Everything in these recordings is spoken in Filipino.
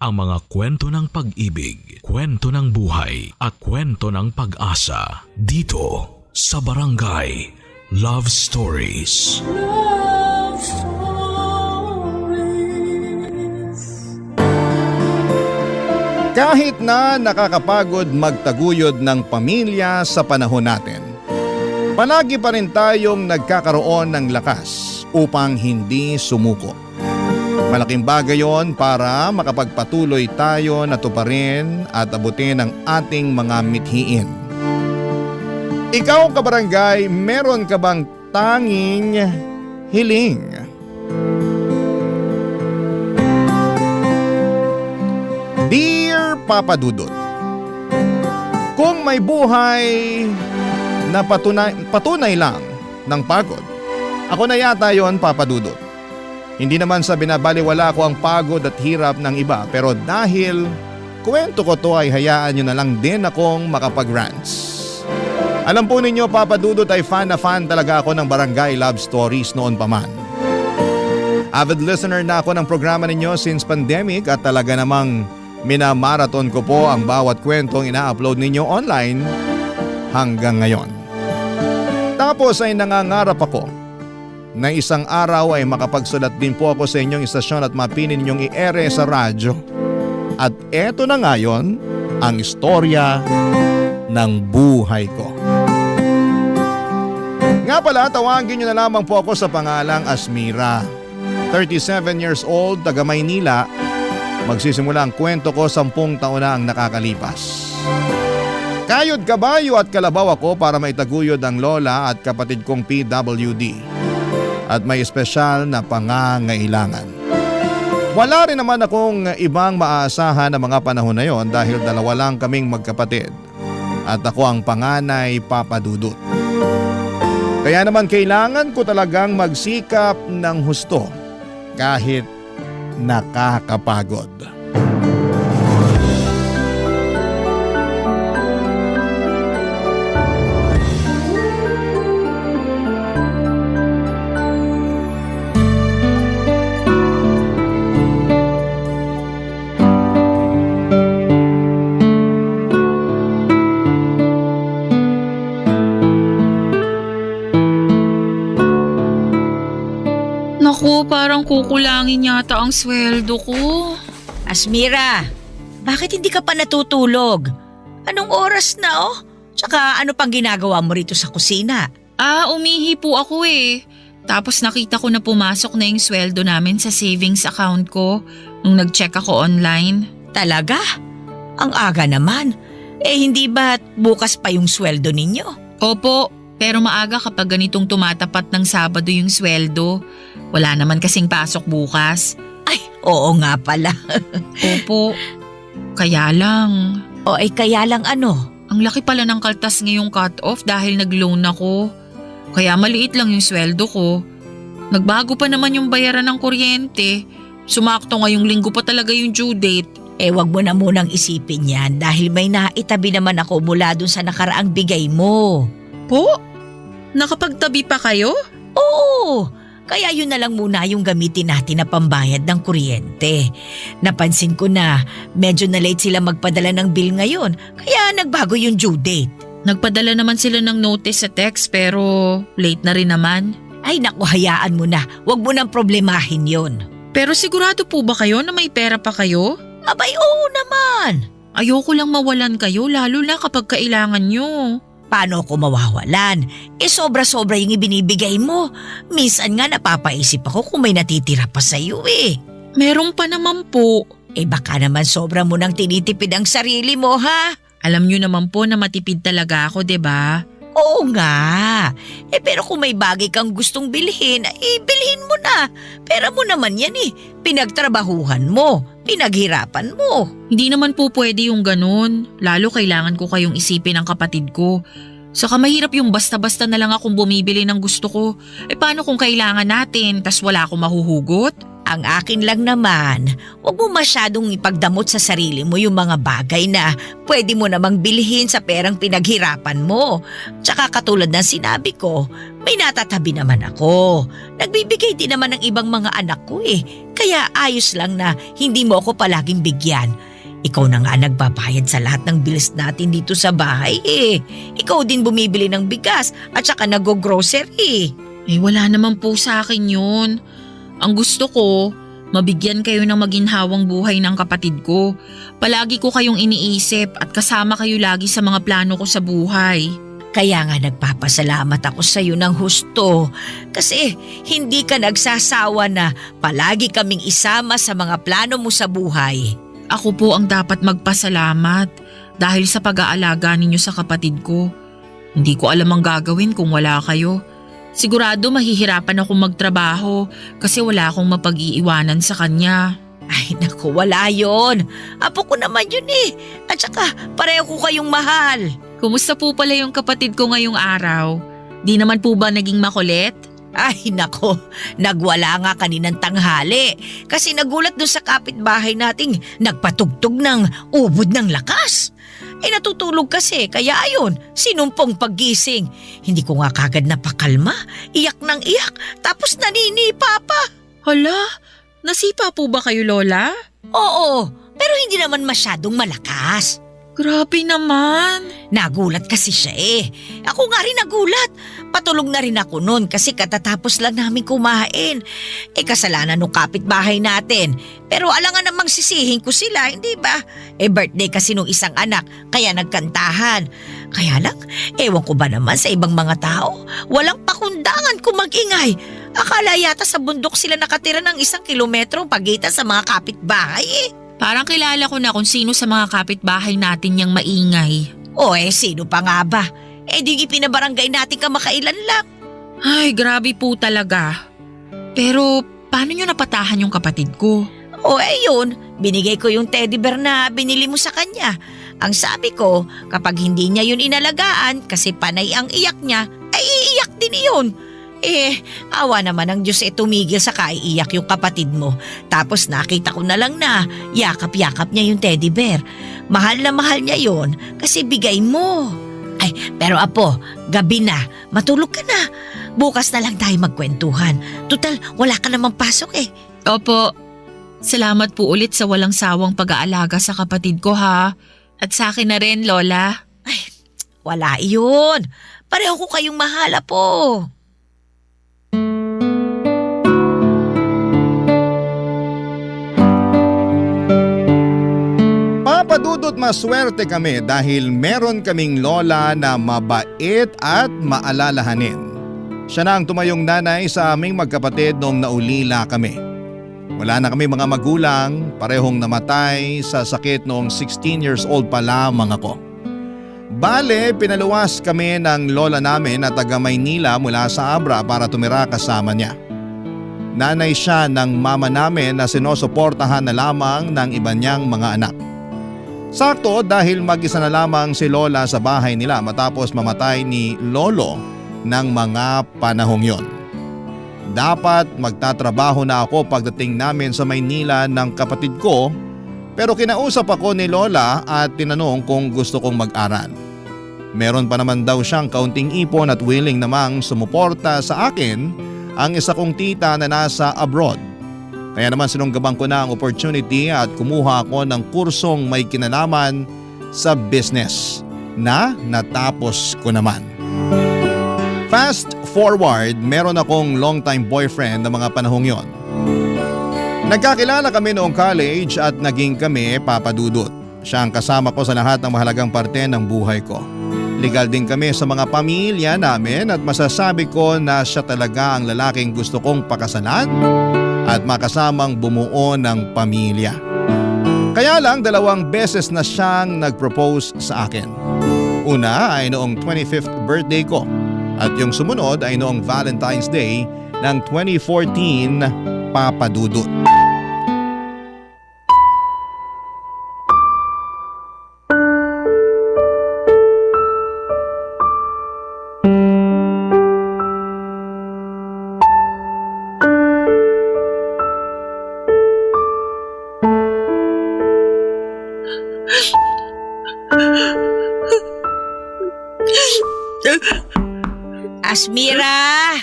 ang mga kwento ng pag-ibig, kwento ng buhay at kwento ng pag-asa dito sa Barangay Love Stories. Love Stories. Kahit na nakakapagod magtaguyod ng pamilya sa panahon natin, palagi pa rin tayong nagkakaroon ng lakas upang hindi sumuko. Malaking bagay yon para makapagpatuloy tayo na tuparin at abutin ang ating mga mithiin. Ikaw, kabarangay, meron ka bang tanging hiling? Dear Papa Dudut, kung may buhay na patunay lang ng pagod, ako na yata yon, Papa Dudut. Hindi naman sa binabaliwala ko ang pagod at hirap ng iba, pero dahil kwento ko to ay hayaan nyo na lang din akong makapag-rants. Alam po ninyo, Papa Dudut, ay fan na fan talaga ako ng Barangay Love Stories noon pa man. Avid listener na ako ng programa ninyo since pandemic at talaga namang minamarathon ko po ang bawat kwentong ina-upload ninyo online hanggang ngayon. Tapos ay nangangarap ako na isang araw ay makapagsulat din po ako sa inyong istasyon at mapinin ninyong i-ere sa radyo. At eto na ngayon ang istorya ng buhay ko. Nga pala, tawagin niyo na lamang po ako sa pangalang Asmira. 37 years old, taga Maynila. Magsisimula ang kwento ko 10 taon na ang nakakalipas. Kayod, kabayo at kalabaw ako para maitaguyod ang lola at kapatid kong PWD. At may espesyal na pangangailangan. Wala rin naman akong ibang maaasahan na mga panahon na yon dahil dalawa lang kaming magkapatid. At ako ang panganay, Papa Dudut. Kaya naman kailangan ko talagang magsikap ng husto kahit nakakapagod. Naku, parang kukulangin yata ang sweldo ko. Asmira, bakit hindi ka pa natutulog? Anong oras na Tsaka ano pang ginagawa mo rito sa kusina? Umihi po ako eh. Tapos nakita ko na pumasok na yung sweldo namin sa savings account ko nung nag-check ako online. Talaga? Ang aga naman. Hindi ba bukas pa yung sweldo ninyo? Opo, pero maaga kapag ganitong tumatapat ng Sabado yung sweldo. Wala naman kasing pasok bukas. Ay, oo nga pala. Opo, kaya lang. Kaya lang ano? Ang laki pala ng kaltas ngayong cut-off dahil nag-loan ako. Kaya maliit lang yung sweldo ko. Nagbago pa naman yung bayaran ng kuryente. Sumakto ngayong linggo pa talaga yung due date. Wag mo na munang isipin yan dahil may naitabi naman ako mula dun sa nakaraang bigay mo. Po? Nakapagtabi pa kayo? Oo, kaya yun na lang muna yung gamitin natin na pambayad ng kuryente. Napansin ko na medyo na late sila magpadala ng bill ngayon kaya nagbago yung due date. Nagpadala naman sila ng notice sa text pero late na rin naman. Ay naku, hayaan mo na. Huwag mo nang problemahin yon. Pero sigurado po ba kayo na may pera pa kayo? Abay, oo naman. Ayoko lang mawalan kayo lalo na kapag kailangan nyo. Paano ako mawawalan? Sobra-sobra yung ibinibigay mo. Minsan nga napapaisip ako kung may natitira pa sa'yo eh. Meron pa naman po. Baka naman sobra mo nang tinitipid ang sarili mo ha? Alam nyo naman po na matipid talaga ako, 'di ba? Oo nga. Pero kung may bagay kang gustong bilhin, bilhin mo na. Pera mo naman yan eh. Pinagtrabahuhan mo. Pinaghirapan mo. Hindi naman po pwede yung ganun. Lalo kailangan ko kayong isipin ng kapatid ko. Saka mahirap yung basta-basta na lang akong bumibili ng gusto ko. Paano kung kailangan natin tas wala akong mahuhugot? Ang akin lang naman, huwag mo masyadong ipagdamot sa sarili mo yung mga bagay na pwede mo namang bilhin sa perang pinaghirapan mo. Tsaka katulad ng sinabi ko, may natatabi naman ako. Nagbibigay din naman ng ibang mga anak ko eh. Kaya ayos lang na hindi mo ako palaging bigyan. Ikaw na nga nagbabayad sa lahat ng bills natin dito sa bahay eh. Ikaw din bumibili ng bigas at saka nag-grocery. Eh wala naman po sa akin yun. Ang gusto ko, mabigyan kayo ng maginhawang buhay ng kapatid ko. Palagi ko kayong iniisip at kasama kayo lagi sa mga plano ko sa buhay. Kaya nga nagpapasalamat ako sa iyo ng husto kasi hindi ka nagsasawa na palagi kaming isama sa mga plano mo sa buhay. Ako po ang dapat magpasalamat dahil sa pag-aalaga ninyo sa kapatid ko. Hindi ko alam ang gagawin kung wala kayo. Sigurado mahihirapan akong magtrabaho kasi wala akong mapag-iiwanan sa kanya. Ay naku, wala yon. Apo ko naman yun eh. At saka pareho ko kayong mahal. Kumusta po pala yung kapatid ko ngayong araw? Di naman po ba naging makulit? Ay nako, nagwala nga kaninang tanghali kasi nagulat doon sa kapitbahay nating nagpatugtog ng ubod ng lakas. Ay natutulog kasi kaya ayun, sinumpong paggising. Hindi ko nga kagad napakalma, iyak ng iyak tapos naninipa pa. Hala, nasipa po ba kayo Lola? Oo, pero hindi naman masyadong malakas. Grabe naman. Nagulat kasi siya eh. Ako nga rin nagulat. Patulog na rin ako noon kasi katatapos lang namin kumain. Kasalanan ng kapitbahay natin. Pero alangan namang sisihin ko sila, hindi ba? Birthday kasi nung isang anak, kaya nagkantahan. Kaya lang, ewan ko ba naman sa ibang mga tao, walang pakundangan kung mag-ingay. Akala yata sa bundok sila nakatira ng 1 kilometro pagitan sa mga kapitbahay eh. Parang kilala ko na kung sino sa mga kapitbahay natin yang maingay. Sino pa nga ba? Di pinabarangay natin kamakailan lang. Ay, grabe po talaga. Pero paano nyo napatahan yung kapatid ko? Yun. Binigay ko yung teddy bear na binili mo sa kanya. Ang sabi ko, kapag hindi niya yun inalagaan kasi panay ang iyak niya, ay iiyak din yun. Awa naman ng Diyos tumigil sa kaiiyak yung kapatid mo. Tapos nakita ko na lang na yakap-yakap niya yung teddy bear. Mahal na mahal niya yun kasi bigay mo. Ay, pero apo, gabi na. Matulog ka na. Bukas na lang tayo magkwentuhan. Tutal, wala ka namang pasok eh. Opo. Salamat po ulit sa walang sawang pag-aalaga sa kapatid ko ha. At sa akin na rin, Lola. Ay, wala yun. Pareho ko kayong mahala po. Papadudot maswerte kami dahil meron kaming lola na mabait at maalalahanin. Siya na ang tumayong nanay sa aming magkapatid noong naulila kami. Wala na kami mga magulang, parehong namatay sa sakit noong 16 years old pa lamang ako. Bale, pinaluwas kami ng lola namin na taga Maynila mula sa Abra para tumira kasama niya. Nanay siya ng mama namin na sinusuportahan na lamang ng iba niyang mga anak. Sakto dahil mag-isa na lamang si Lola sa bahay nila matapos mamatay ni Lolo ng mga panahong yon. Dapat magtatrabaho na ako pagdating namin sa Maynila ng kapatid ko pero kinausap ako ni Lola at tinanong kung gusto kong mag-aral. Meron pa naman daw siyang kaunting ipon at willing namang sumuporta sa akin ang isa kong tita na nasa abroad. Kaya naman sinunggaban ko na ang opportunity at kumuha ako ng kursong may kinalaman sa business na natapos ko naman. Fast forward, meron akong long-time boyfriend na mga panahong yon. Nagkakilala kami noong college at naging kami papadudot. Siya ang kasama ko sa lahat ng mahalagang parte ng buhay ko. Legal din kami sa mga pamilya namin at masasabi ko na siya talaga ang lalaking gusto kong pakasalan at makasamang bumuo ng pamilya. Kaya lang 2 beses na siyang nag-propose sa akin. Una ay noong 25th birthday ko at yung sumunod ay noong Valentine's Day ng 2014 papadudot. Asmira!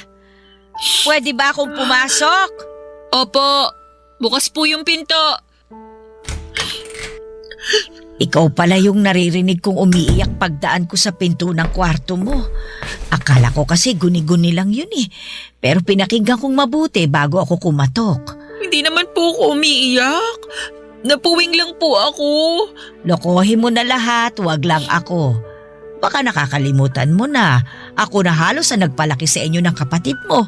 Pwede ba akong pumasok? Opo, bukas po yung pinto. Ikaw pala yung naririnig kong umiiyak pagdaan ko sa pinto ng kwarto mo. Akala ko kasi guni-guni lang yun eh. Pero pinakinggan kong mabuti bago ako kumatok. Hindi naman po ako umiiyak. Napuwing lang po ako. Lokohin mo na lahat, wag lang ako. Baka nakakalimutan mo na. Ako na halos ang nagpalaki sa inyo ng kapatid mo.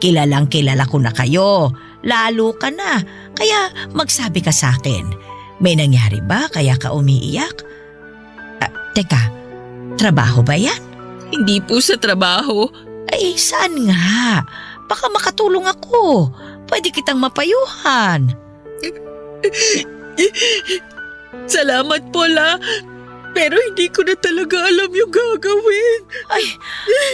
Kilalang kilala ko na kayo. Lalo ka na. Kaya magsabi ka sa akin. May nangyari ba kaya ka umiiyak? Teka, trabaho ba yan? Hindi po sa trabaho. Ay, saan nga? Baka makatulong ako. Pwede kitang mapayuhan. Salamat po, La. Pero hindi ko na talaga alam yung gagawin. Ay,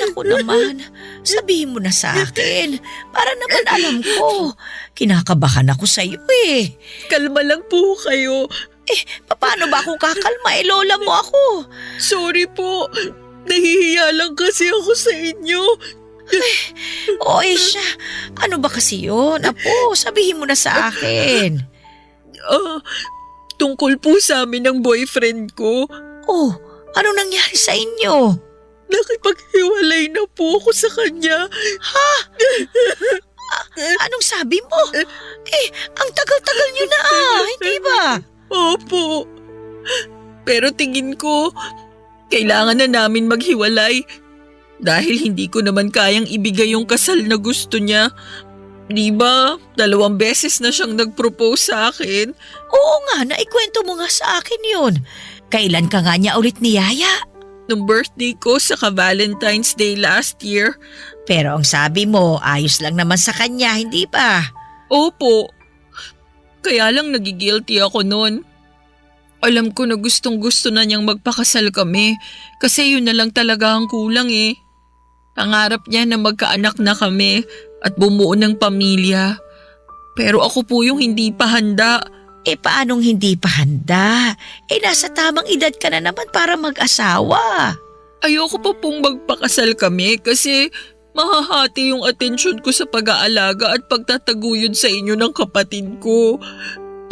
naku naman. Sabihin mo na sa akin. Para naman alam ko. Kinakabahan ako sa iyo eh. Kalma lang po kayo. Paano ba akong kakalma? Lola mo ako. Sorry po. Nahihiya lang kasi ako sa inyo. O siya. Ano ba kasi yun? Apo, sabihin mo na sa akin. Tungkol po sa amin ng boyfriend ko. Oh, anong nangyari sa inyo? Nakipaghiwalay na po ako sa kanya. Ha? Anong sabi mo? Ang tagal-tagal nyo na, hindi ba? Opo. Pero tingin ko, kailangan na namin maghiwalay. Dahil hindi ko naman kayang ibigay yung kasal na gusto niya. Di ba? 2 beses na siyang nag-propose sa akin. Oo nga, naikwento mo nga sa akin yun. Kailan ka nga niya ulit niyaya? Nung birthday ko sa Valentine's Day last year. Pero ang sabi mo, ayos lang naman sa kanya, hindi ba? Opo. Kaya lang nagigilty ako noon. Alam ko na gustong-gusto na niyang magpakasal kami kasi yun na lang talaga ang kulang eh. Pangarap niya na magkaanak na kami at bumuo ng pamilya. Pero ako po yung hindi pa handa. Paanong hindi pa handa? Nasa tamang edad ka na naman para mag-asawa. Ayoko pa pong magpakasal kami kasi mahahati yung atensyon ko sa pag-aalaga at pagtataguyod sa inyo ng kapatid ko.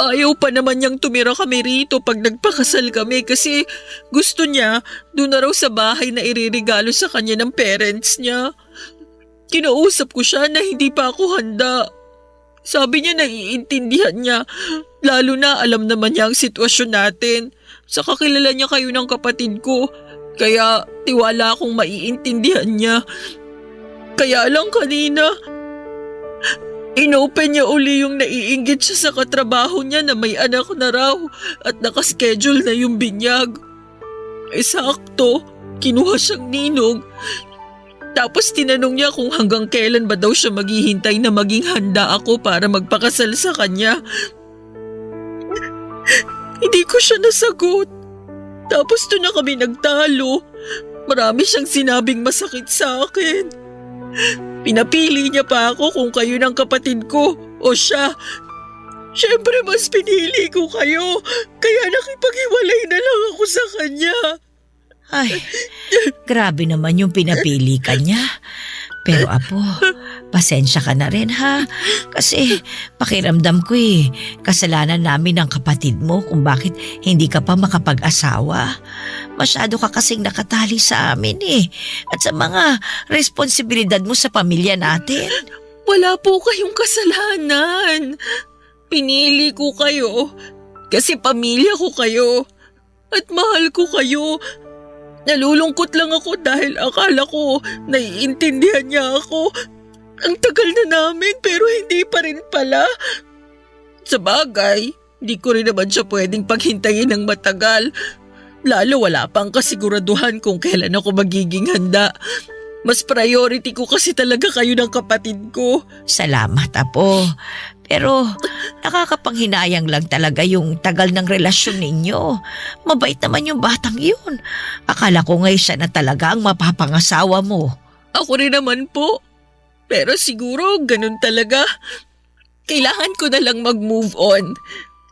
Ayaw pa naman niyang tumira kami rito pag nagpakasal kami kasi gusto niya doon na raw sa bahay na iririgalo sa kanya ng parents niya. Kinausap ko siya na hindi pa ako handa. Sabi niya naiintindihan niya, lalo na alam naman niya ang sitwasyon natin. Saka kilala niya kayo ng kapatid ko, kaya tiwala akong maiintindihan niya. Kaya lang kanina, inopen niya uli yung naiinggit siya sa katrabaho niya na may anak na raw at nakaschedule na yung binyag. Sakto, kinuha siyang ninong. Tapos tinanong niya kung hanggang kailan ba daw siya maghihintay na maging handa ako para magpakasal sa kanya. Hindi ko siya nasagot. Tapos doon na kami nagtalo. Marami siyang sinabing masakit sa akin. Pinapili niya pa ako kung kayo ng kapatid ko o siya. Siyempre mas pinili ko kayo. Kaya nakipaghiwalay na lang ako sa kanya. Ay, grabe naman yung pinapili ka niya. Pero apo, pasensya ka na rin ha. Kasi pakiramdam ko kasalanan namin ng kapatid mo kung bakit hindi ka pa makapag-asawa. Masyado ka kasing nakatali sa amin at sa mga responsibilidad mo sa pamilya natin. Wala po kayong kasalanan. Pinili ko kayo kasi pamilya ko kayo at mahal ko kayo. Nalulungkot lang ako dahil akala ko naiintindihan niya ako. Ang tagal na namin pero hindi pa rin pala. Sa bagay, hindi ko rin naman siya pwedeng paghintayin ng matagal. Lalo wala pang kasiguraduhan kung kailan ako magiging handa. Mas priority ko kasi talaga kayo ng kapatid ko. Salamat, apo. Pero nakakapanghinayang lang talaga yung tagal ng relasyon ninyo. Mabait naman yung batang yun. Akala ko ngayon siya na talaga ang mapapangasawa mo. Ako rin naman po. Pero siguro ganun talaga. Kailangan ko na lang mag-move on.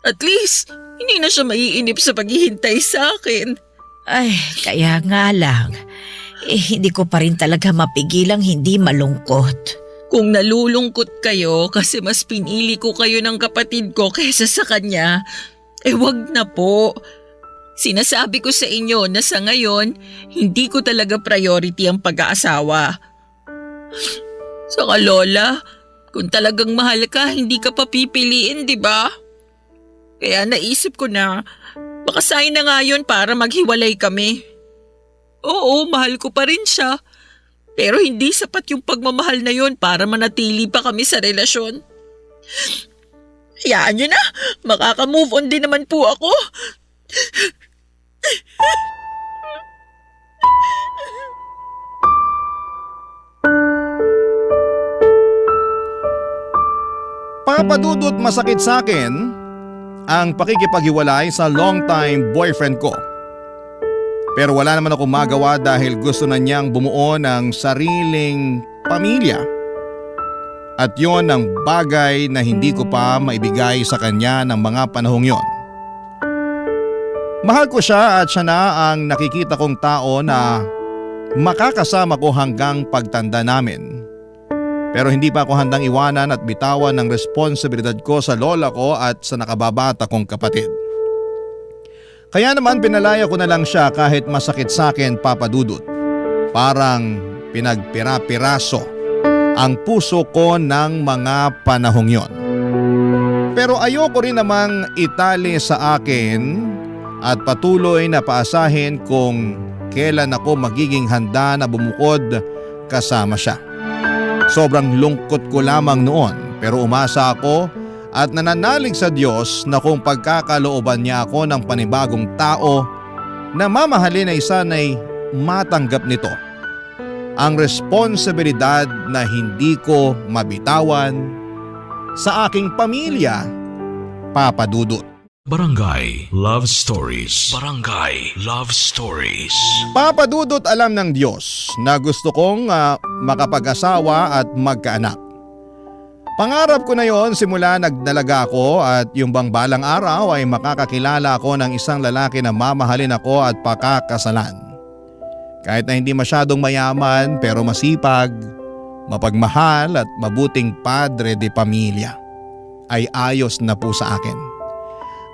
At least Hindi na siya maiinip sa paghihintay sa akin. Ay, kaya nga lang. Hindi ko pa rin talaga mapigilang hindi malungkot. Kung nalulungkot kayo kasi mas pinili ko kayo ng kapatid ko kaysa sa kanya, wag na po. Sinasabi ko sa inyo na sa ngayon, hindi ko talaga priority ang pag-aasawa. Saka Lola, kung talagang mahal ka, hindi ka pa pipiliin, di ba? Kaya naisip ko na, baka sayang na nga yun para maghiwalay kami. Oo, mahal ko pa rin siya. Pero hindi sapat yung pagmamahal na yun para manatili pa kami sa relasyon. Hayaan nyo na, makaka-move on din naman po ako. Papa Dudut, masakit sa akin ang pakikipaghiwalay sa long-time boyfriend ko. Pero wala naman akong magawa dahil gusto na niyang bumuo ng sariling pamilya. At yon ang bagay na hindi ko pa maibigay sa kanya ng mga panahong yon. Mahal ko siya at siya na ang nakikita kong tao na makakasama ko hanggang pagtanda namin. Pero hindi pa ako handang iwanan at bitawan ng responsibilidad ko sa lola ko at sa nakababata kong kapatid. Kaya naman pinalaya ko na lang siya kahit masakit sa akin, Papa Dudut. Parang pinagpira-piraso ang puso ko ng mga panahong yon. Pero ayoko rin namang itali sa akin at patuloy na paasahin kung kailan ako magiging handa na bumukod kasama siya. Sobrang lungkot ko lamang noon pero umasa ako at nananalig sa Diyos na kung pagkakalooban niya ako ng panibagong tao na mamahalin ay sana'y matanggap nito ang responsibilidad na hindi ko mabitawan sa aking pamilya, Papa Dudut. Barangay Love Stories. Barangay Love Stories. Papa Dudut, alam ng Diyos na gusto kong makapag-asawa at magkaanak. Pangarap ko na yon simula nagdalaga ako at yung bang balang araw ay makakakilala ako ng isang lalaki na mamahalin ako at pakakasalan. Kahit na hindi masyadong mayaman pero masipag, mapagmahal at mabuting padre de pamilya, ay ayos na po sa akin.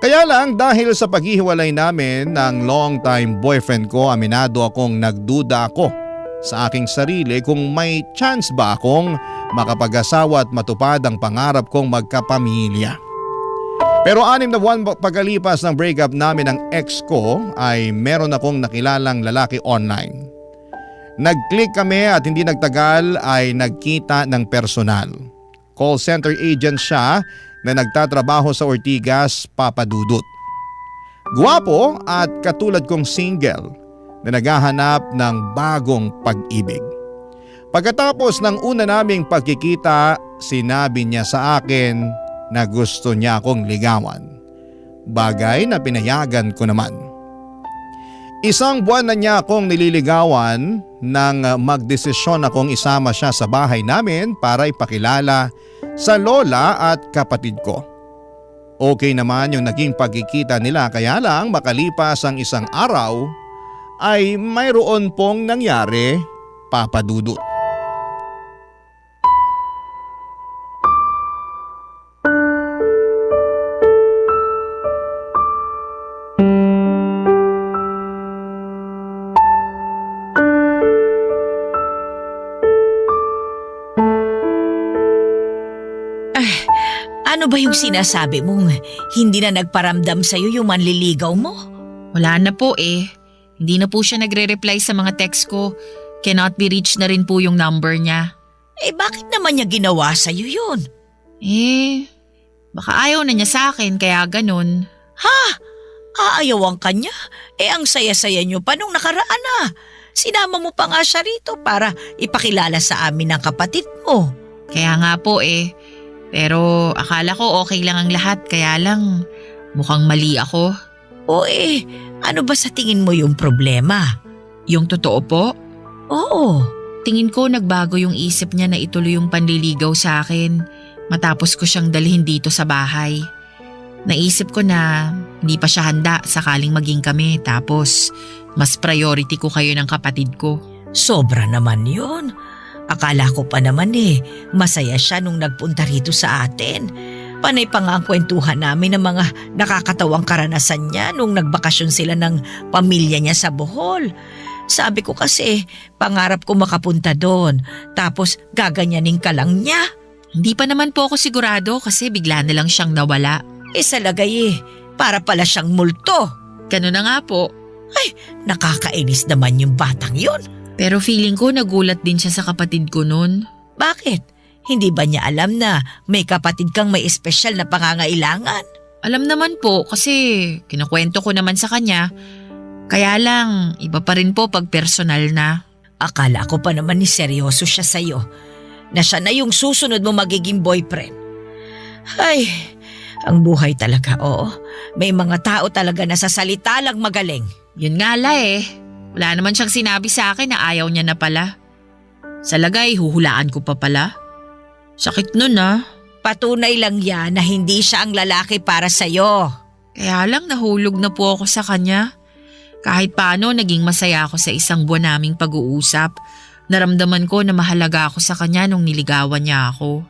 Kaya lang dahil sa paghihiwalay namin ng long-time boyfriend ko, aminado akong nagduda ako sa aking sarili kung may chance ba akong makapag-asawa at matupad ang pangarap kong magkapamilya. Pero 6 na buwan pagkalipas ng breakup namin ng ex ko ay meron akong nakilalang lalaki online. Nag-click kami at hindi nagtagal ay nagkita ng personal. Call center agent siya na nagtatrabaho sa Ortigas, Papa Dudut. Guwapo at katulad kong single na naghahanap ng bagong pag-ibig. Pagkatapos ng una naming pagkikita, sinabi niya sa akin na gusto niya akong ligawan. Bagay na pinayagan ko naman. 1 buwan na niya akong nililigawan nang magdesisyon akong isama siya sa bahay namin para ipakilala sa lola at kapatid ko. Okay naman yung naging pagkikita nila, kaya lang makalipas ang 1 araw ay mayroon pong nangyari, Papa Dudut. Ano ba yung sinasabi mong hindi na nagparamdam sa'yo yung manliligaw mo? Wala na po eh. Hindi na po siya nagre-reply sa mga text ko. Cannot be reached na rin po yung number niya. Bakit naman niya ginawa sa'yo yun? Baka ayaw na niya sa akin kaya ganun. Ha? Aayawan ka niya? Ang saya-saya niyo pa nung nakaraan na. Sinama mo pa nga siya rito para ipakilala sa amin ng kapatid mo. Kaya nga po Pero akala ko okay lang ang lahat, kaya lang mukhang mali ako. Ano ba sa tingin mo yung problema? Yung totoo po? Oo. Tingin ko nagbago yung isip niya na ituloy yung panliligaw sa akin matapos ko siyang dalhin dito sa bahay. Naisip ko na hindi pa siya handa sakaling maging kami, tapos mas priority ko kayo ng kapatid ko. Sobra naman yun. Akala ko pa naman masaya siya nung nagpunta rito sa atin. Panay pa nga ang kwentuhan namin ng mga nakakatawang karanasan niya nung nagbakasyon sila ng pamilya niya sa Bohol. Sabi ko kasi, pangarap ko makapunta doon, tapos gaganyanin ka lang niya. Hindi pa naman po ako sigurado kasi bigla na lang siyang nawala. Sa lagay para pala siyang multo. Ganun na nga po. Ay, nakakainis naman yung batang yun. Pero feeling ko nagulat din siya sa kapatid ko nun. Bakit? Hindi ba niya alam na may kapatid kang may espesyal na pangangailangan? Alam naman po kasi kinukwento ko naman sa kanya. Kaya lang, iba pa rin po pag personal na. Akala ko pa naman ni seryoso siya sa'yo. Na siya na yung susunod mo magiging boyfriend. Ay, ang buhay talaga, oo. May mga tao talaga na sa salita lang magaling. Yun nga la Wala naman siyang sinabi sa akin na ayaw niya na pala. Sa lagay, huhulaan ko pa pala. Sakit nun Patunay lang yan na hindi siya ang lalaki para sa'yo. Kaya lang nahulog na po ako sa kanya. Kahit paano naging masaya ako sa isang buwan naming pag-uusap. Naramdaman ko na mahalaga ako sa kanya nung niligawan niya ako.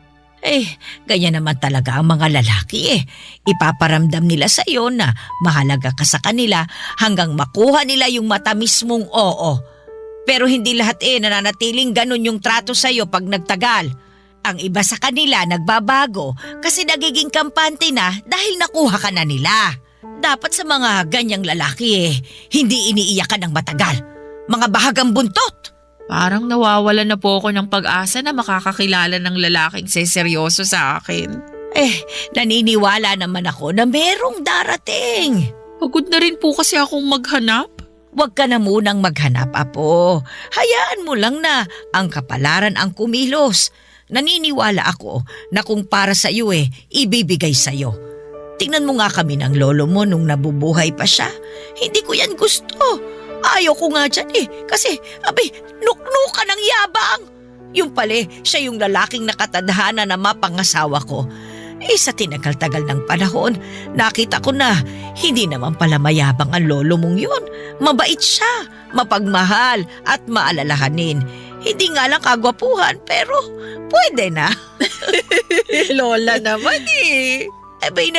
Ganyan naman talaga ang mga lalaki Ipaparamdam nila sa iyo na mahalaga ka sa kanila hanggang makuha nila yung matamis mong oo. Pero hindi lahat nananatiling ganun yung trato sa iyo pag nagtagal. Ang iba sa kanila nagbabago kasi nagiging kampante na dahil nakuha ka na nila. Dapat sa mga ganyang lalaki hindi iniiyakan ng matagal. Mga bahagang buntot. Parang nawawala na po ako ng pag-asa na makakakilala ng lalaking seryoso sa akin. Naniniwala naman ako na merong darating. Pagod na rin po kasi akong maghanap. Huwag ka na munang maghanap, Apo. Hayaan mo lang na ang kapalaran ang kumilos. Naniniwala ako na kung para sa iyo ibibigay sa iyo. Tingnan mo nga kami ng lolo mo nung nabubuhay pa siya. Hindi ko yan gusto. Ayaw ko nga dyan kasi nuknukan ng yabang. Yung pala siya yung lalaking nakatadhana na mapangasawa ko. Sa tinagal-tagal ng panahon, nakita ko na hindi naman pala mayabang ang lolo mong yun. Mabait siya, mapagmahal at maalalahanin. Hindi nga lang kagwapuhan pero pwede na. Lola naman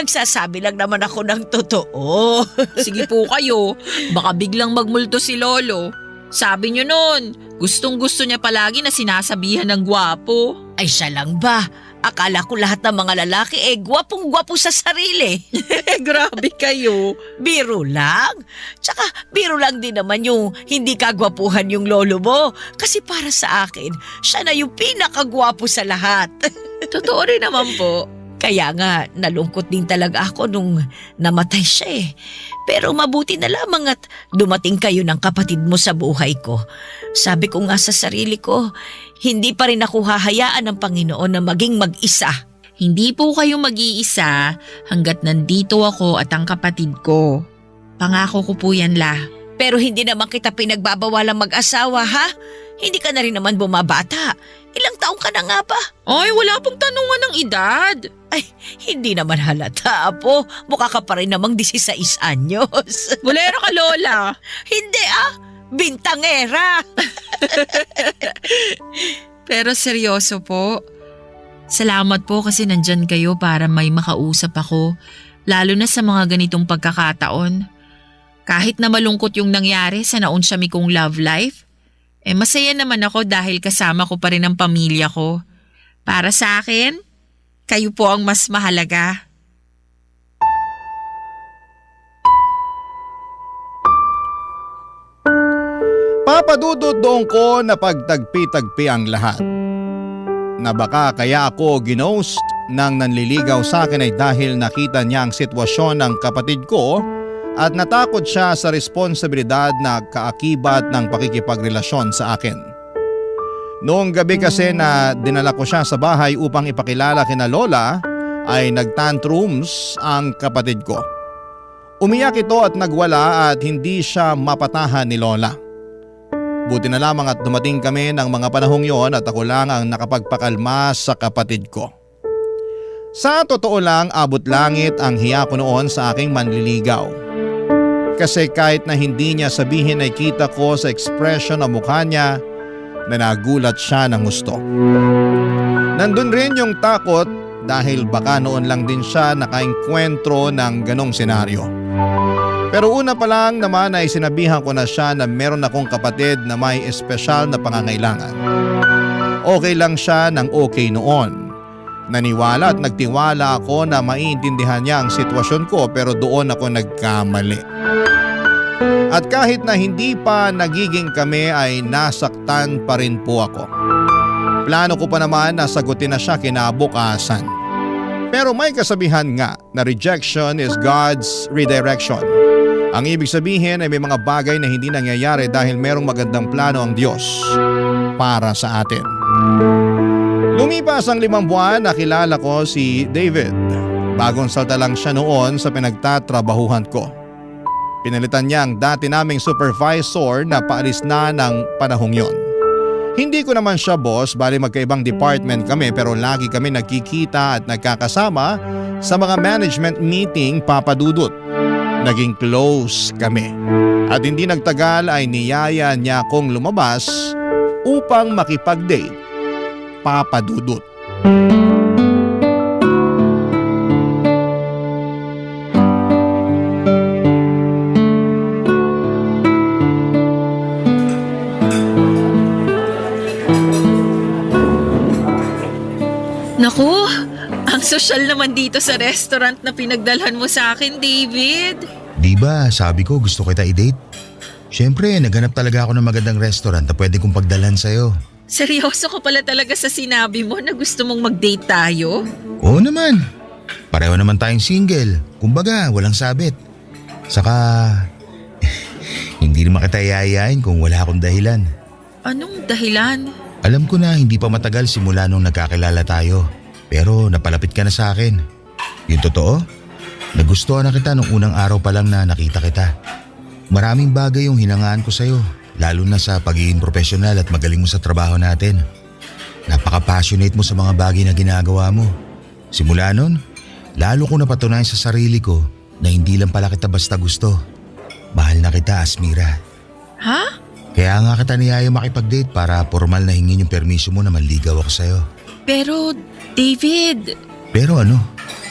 Nagsasabi lang naman ako ng totoo. Sige po kayo, baka biglang magmulto si Lolo. Sabi niyo nun, gustong-gusto niya palagi na sinasabihan ng gwapo. Ay siya lang ba? Akala ko lahat ng mga lalaki gwapong-gwapo sa sarili. Grabe kayo. Biro lang. Tsaka biro lang din naman yung hindi kagwapuhan yung lolo mo. Kasi para sa akin, siya na yung pinakagwapo sa lahat. Totoo rin naman po. Kaya nga, nalungkot din talaga ako nung namatay siya Pero mabuti na lamang at dumating kayo ng kapatid mo sa buhay ko. Sabi ko nga sa sarili ko, hindi pa rin ako hahayaan ng Panginoon na maging mag-isa. Hindi po kayo mag-iisa hanggat nandito ako at ang kapatid ko. Pangako ko po yan, La. Pero hindi naman kita pinagbabawalang mag-asawa, ha? Hindi ka na rin naman bumabata. Ilang taong ka na nga ba? Ay, wala pong tanungan ng edad. Ay, hindi naman halata, Apo. Mukha ka pa rin namang 16 anyos. Bulera ka, Lola. Hindi bintangera. Pero seryoso po. Salamat po kasi nandyan kayo para may makausap ako. Lalo na sa mga ganitong pagkakataon. Kahit na malungkot yung nangyari sa naunsyami kong love life, masaya naman ako dahil kasama ko pa rin ang pamilya ko. Para sa akin, kayo po ang mas mahalaga. Papadudod doon ko na pagtagpi-tagpi ang lahat. Na baka kaya ako ginost nang nanliligaw sa akin ay dahil nakita niya ang sitwasyon ng kapatid ko at natakot siya sa responsibilidad na kaakibat ng pakikipagrelasyon sa akin. Noong gabi kasi na dinala ko siya sa bahay upang ipakilala kina Lola ay nagtantrums ang kapatid ko. Umiyak ito at nagwala at hindi siya mapatahan ni Lola. Buti na lamang at dumating kami ng mga panahong yon at ako lang ang nakapagpakalma sa kapatid ko. Sa totoo lang, abot langit ang hiya ko noon sa aking manliligaw. Kasi kahit na hindi niya sabihin ay kita ko sa ekspresyon ng mukha niya na nagulat siya ng gusto. Nandun rin yung takot dahil baka noon lang din siya nakaengkwentro ng ganong senaryo. Pero una pa lang naman ay sinabihan ko na siya na meron akong kapatid na may espesyal na pangangailangan. Okay lang siya ng okay noon. Naniwala at nagtiwala ako na maiintindihan niya ang sitwasyon ko pero doon ako nagkamali. At kahit na hindi pa nagiging kami ay nasaktan pa rin po ako. Plano ko pa naman na sagutin na siya kinabukasan. Pero may kasabihan nga na rejection is God's redirection. Ang ibig sabihin ay may mga bagay na hindi nangyayari dahil merong magandang plano ang Diyos para sa atin. Lumipas ang 5 buwan, nakilala ko si David. Bagong salta lang siya noon sa pinagtatrabahuhan ko. Pinalitan niya ang dati naming supervisor na paalis na ng panahong yon. Hindi ko naman siya boss, bali magkaibang department kami pero lagi kami nagkikita at nagkakasama sa mga management meeting, Papa Dudut. Naging close kami. At hindi nagtagal ay niyaya niya akong lumabas upang makipag-date, Papa Dudut. Naku, ang sosyal naman dito sa restaurant na pinagdalhan mo sa akin, David. Di ba, sabi ko gusto kita i-date? Siyempre, naghanap talaga ako ng magandang restaurant na pwede kong pagdalhan sa'yo. Seryoso ka pala talaga sa sinabi mo na gusto mong mag-date tayo? Oo naman. Pareho naman tayong single. Kumbaga, walang sabit. Saka, hindi naman kita yayain kung wala akong dahilan. Anong dahilan? Alam ko na hindi pa matagal simula nung nagkakilala tayo. Pero napalapit ka na sa akin. Yung totoo, nagustuhan na kita nung unang araw pa lang na nakita kita. Maraming bagay yung hinangaan ko sa'yo, lalo na sa pagiging profesional at magaling mo sa trabaho natin. Napaka-passionate mo sa mga bagay na ginagawa mo. Simula nun, lalo ko napatunayan sa sarili ko na hindi lang pala kita basta gusto. Mahal na kita, Asmira. Ha? Kaya nga kita niyaya makipag-date para formal na hingin yung permiso mo na manligaw ako sa'yo. Pero, David, Pero ano?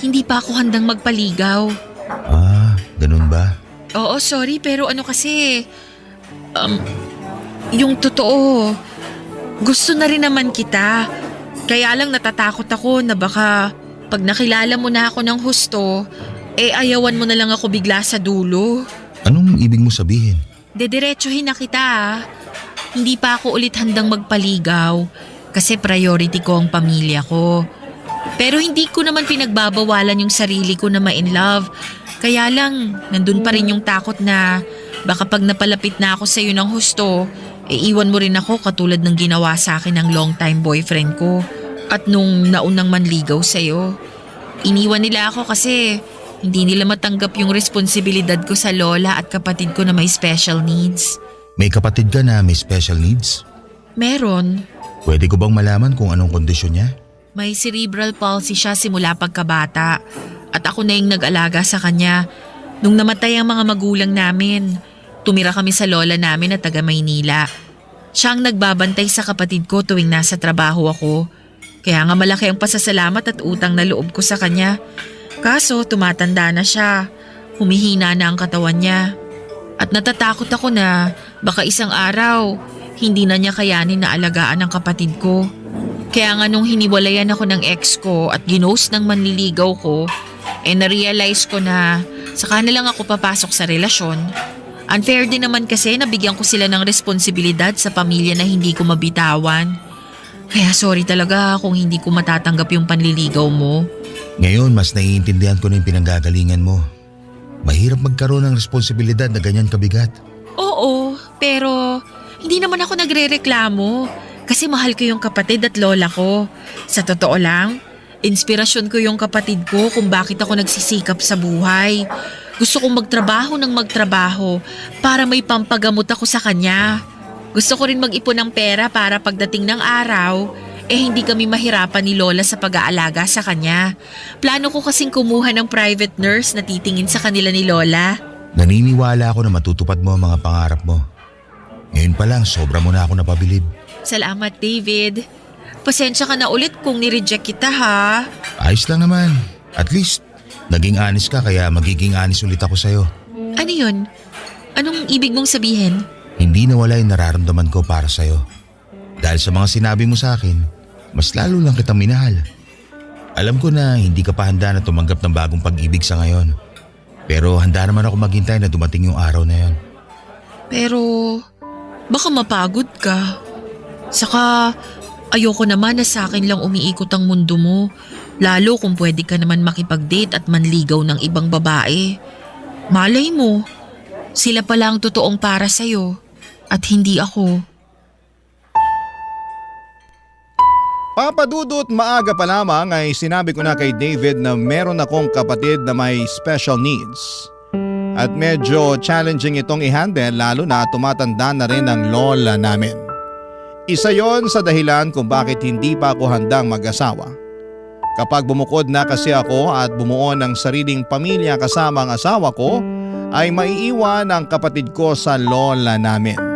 hindi pa ako handang magpaligaw. Ah, ganun ba? Oo, sorry, pero ano kasi, yung totoo, gusto na rin naman kita. Kaya lang natatakot ako na baka pag nakilala mo na ako ng husto, ayawan mo na lang ako bigla sa dulo. Anong ibig mo sabihin? Dediretsuhin na kita ah. Hindi pa ako ulit handang magpaligaw kasi priority ko ang pamilya ko. Pero hindi ko naman pinagbabawalan yung sarili ko na ma-in love. Kaya lang, nandun pa rin yung takot na baka pag napalapit na ako sa'yo ng husto, iwan mo rin ako katulad ng ginawa sa akin ng long-time boyfriend ko. At nung naunang manligaw sa'yo, iniwan nila ako kasi hindi nila matanggap yung responsibilidad ko sa lola at kapatid ko na may special needs. May kapatid ka na may special needs? Meron. Pwede ko bang malaman kung anong kondisyon niya? May cerebral palsy siya simula pagkabata at ako na yung nag-alaga sa kanya. Nung namatay ang mga magulang namin, tumira kami sa lola namin na taga Maynila. Siya ang nagbabantay sa kapatid ko tuwing nasa trabaho ako. Kaya nga malaki ang pasasalamat at utang na loob ko sa kanya. Kaso tumatanda na siya, humihina na ang katawan niya. At natatakot ako na baka isang araw, hindi na niya kayanin na alagaan ang kapatid ko. Kaya nga nung hiniwalayan ako ng ex ko at ginost ng manliligaw ko, na-realize ko na saka na lang ako papasok sa relasyon. Unfair din naman kasi nabigyan ko sila ng responsibilidad sa pamilya na hindi ko mabitawan. Kaya sorry talaga kung hindi ko matatanggap yung panliligaw mo. Ngayon, mas naiintindihan ko na yung pinanggagalingan mo. Mahirap magkaroon ng responsibilidad na ganyan kabigat. Oo, pero hindi naman ako nagrereklamo kasi mahal ko yung kapatid at lola ko. Sa totoo lang, inspirasyon ko yung kapatid ko kung bakit ako nagsisikap sa buhay. Gusto kong magtrabaho ng magtrabaho para may pampagamot ako sa kanya. Gusto ko rin mag-ipon ng pera para pagdating ng araw, hindi kami mahirapan ni Lola sa pag-aalaga sa kanya. Plano ko kasing kumuha ng private nurse na titingin sa kanila ni Lola. Naniniwala ako na matutupad mo ang mga pangarap mo. Ngayon pa lang, sobra mo na ako napabilib. Salamat, David. Pasensya ka na ulit kung nireject kita, ha? Ayos lang naman. At least, naging honest ka kaya magiging honest ulit ako sa'yo. Ano yun? Anong ibig mong sabihin? Hindi nawala yung nararamdaman ko para sa'yo. Dahil sa mga sinabi mo sa akin, mas lalo lang kitang minahal. Alam ko na hindi ka pa handa na tumanggap ng bagong pag-ibig sa ngayon. Pero handa naman ako maghintay na dumating yung araw na yon. Pero baka mapagod ka. Saka ayoko naman na sa akin lang umiikot ang mundo mo. Lalo kung pwede ka naman makipag-date at manligaw ng ibang babae. Malay mo, sila pala ang totoong para sa'yo at hindi ako. Papa Dudut, maaga pa lamang ay sinabi ko na kay David na meron akong kapatid na may special needs. At medyo challenging itong i-handle lalo na tumatanda na rin ang lola namin. Isa yon sa dahilan kung bakit hindi pa ako handang mag-asawa. Kapag bumukod na kasi ako at bumuo ng sariling pamilya kasama ang asawa ko, ay maiiwan ang kapatid ko sa lola namin.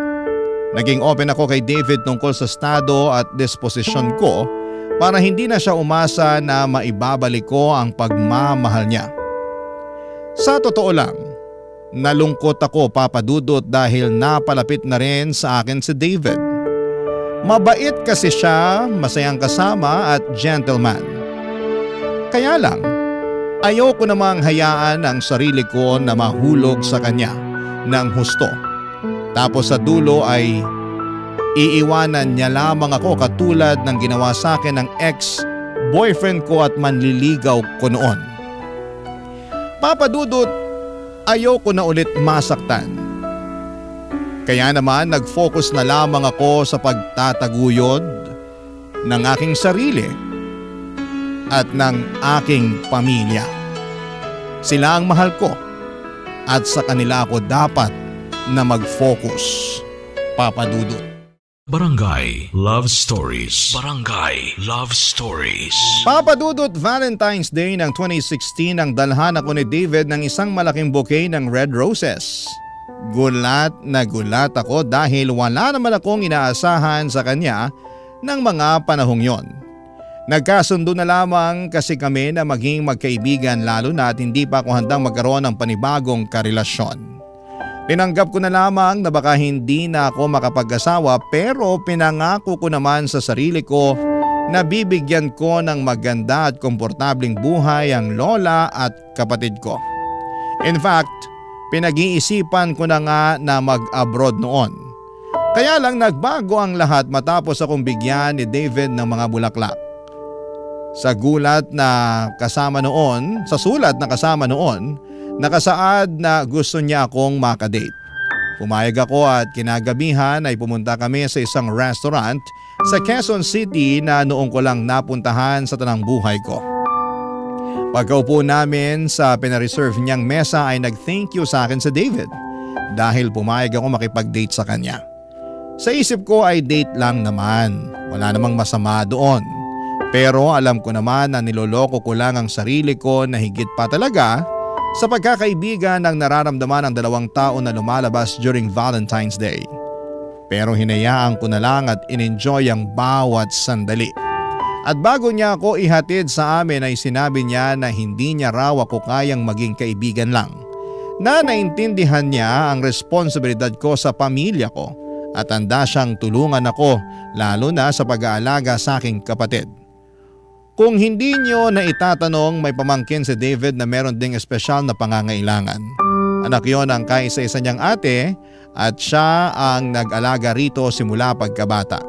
Naging open ako kay David tungkol sa estado at disposisyon ko para hindi na siya umasa na maibabalik ko ang pagmamahal niya. Sa totoo lang, nalungkot ako, Papa Dudut, dahil napalapit na rin sa akin si David. Mabait kasi siya, masayang kasama at gentleman. Kaya lang, ayoko namang hayaan ang sarili ko na mahulog sa kanya ng husto. Tapos sa dulo ay iiwanan niya lamang ako katulad ng ginawa sa akin ng ex-boyfriend ko at manliligaw ko noon. Papa Dudut, ayoko na ulit masaktan. Kaya naman nag-focus na lamang ako sa pagtataguyod ng aking sarili at ng aking pamilya. Sila ang mahal ko at sa kanila ako dapat na mag-focus, Papa Dudut. Barangay Love Stories. Barangay Love Stories. Papa Dudut, Valentine's Day ng 2016 ang dalhan ako ni David ng isang malaking bouquet ng red roses. Gulat na gulat ako dahil wala naman akong inaasahan sa kanya ng mga panahong yon. Nagkasundo na lamang kasi kami na maging magkaibigan lalo na at hindi pa ako handang magkaroon ng panibagong karelasyon. Tinanggap ko na lamang na baka hindi na ako makapag-asawa pero pinangako ko naman sa sarili ko na bibigyan ko ng maganda at komportabling buhay ang lola at kapatid ko. In fact, pinag-iisipan ko na nga na mag-abroad noon. Kaya lang nagbago ang lahat matapos akong bigyan ni David ng mga bulaklak. Sa sulat na kasama noon, nakasaad na gusto niya akong makadate. Pumayag ako at kinagabihan ay pumunta kami sa isang restaurant sa Quezon City na noong ko lang napuntahan sa tanang buhay ko. Pagkaupo namin sa pinareserve niyang mesa ay nag-thank you sa akin si David dahil pumayag ako makipag-date sa kanya. Sa isip ko ay date lang naman, wala namang masama doon. Pero alam ko naman na niloloko ko lang ang sarili ko na higit pa talaga sa pagkakaibigan ng nararamdaman ng dalawang tao na lumalabas during Valentine's Day. Pero hinayaan ko na lang at in-enjoy ang bawat sandali. At bago niya ako ihatid sa amin ay sinabi niya na hindi niya raw ako kayang maging kaibigan lang. Na naintindihan niya ang responsibilidad ko sa pamilya ko at handa siyang tulungan ako lalo na sa pag-aalaga sa aking kapatid. Kung hindi niyo na itatanong, may pamangkin si David na meron ding espesyal na pangangailangan. Anak yon ang kaisa-isa niyang ate at siya ang nag-alaga rito simula pagkabata.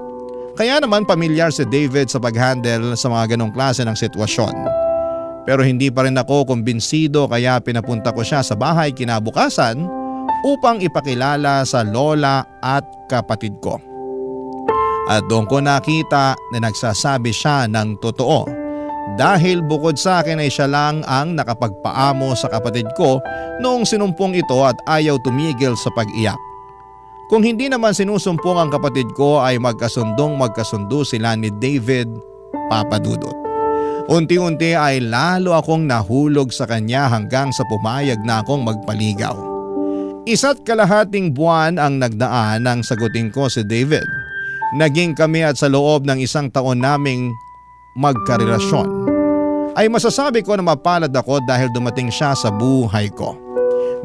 Kaya naman pamilyar si David sa pag-handle sa mga ganong klase ng sitwasyon. Pero hindi pa rin ako kumbinsido kaya pinapunta ko siya sa bahay kinabukasan upang ipakilala sa lola at kapatid ko. At doon ko nakita na nagsasabi siya ng totoo dahil bukod sa akin ay siya lang ang nakapagpaamo sa kapatid ko noong sinumpong ito at ayaw tumigil sa pag-iyak. Kung hindi naman sinusumpong ang kapatid ko ay magkasundo sila ni David, Papa Dudut. Unti-unti ay lalo akong nahulog sa kanya hanggang sa pumayag na akong magpaligaw. 1.5 buwan ang nagdaan nang sagutin ko si David. Naging kami at sa loob ng 1 taon naming magkarelasyon ay masasabi ko na mapalad ako dahil dumating siya sa buhay ko.